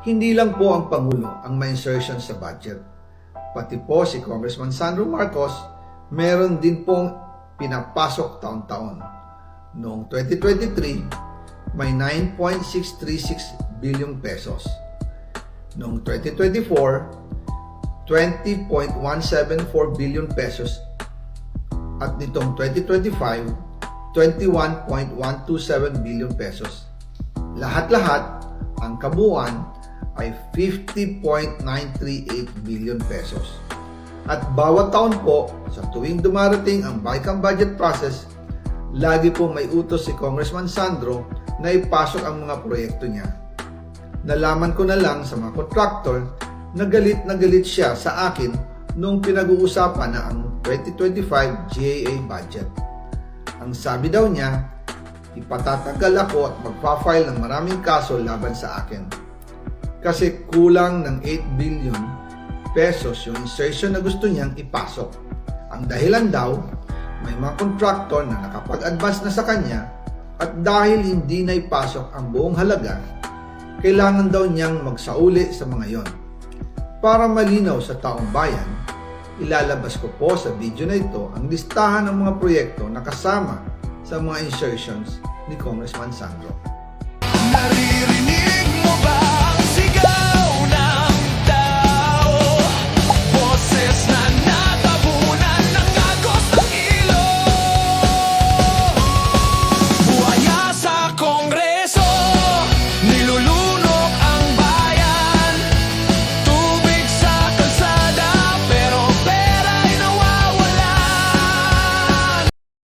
Hindi lang po ang Pangulo ang may insertion sa budget. Pati po si Congressman Sandro Marcos, meron din pong pinapasok taon-taon. Noong 2023, may 9.636 billion pesos. Noong 2024, 20.174 billion pesos. At nitong 2025, 21.127 billion pesos. Lahat-lahat, ang kabuuan ay 50.938 billion pesos. At bawat taon po, sa tuwing dumarating ang BICAM budget process, lagi po may utos si Congressman Sandro na ipasok ang mga proyekto niya. Nalaman ko na lang sa mga contractor na galit siya sa akin noong pinag-uusapan na ang 2025 GAA budget. Ang sabi daw niya, ipatatagal ako at magpa-file ng maraming kaso laban sa akin. Kasi kulang ng 8 billion pesos yung insertion na gusto niyang ipasok. Ang dahilan daw, may mga contractor na nakapag-advance na sa kanya at dahil hindi na ipasok ang buong halaga, kailangan daw niyang magsauli sa mga yon. Para malinaw sa taong bayan, ilalabas ko po sa video na ito ang listahan ng mga proyekto na kasama sa mga insertions ni Congressman Sandro. Naririnig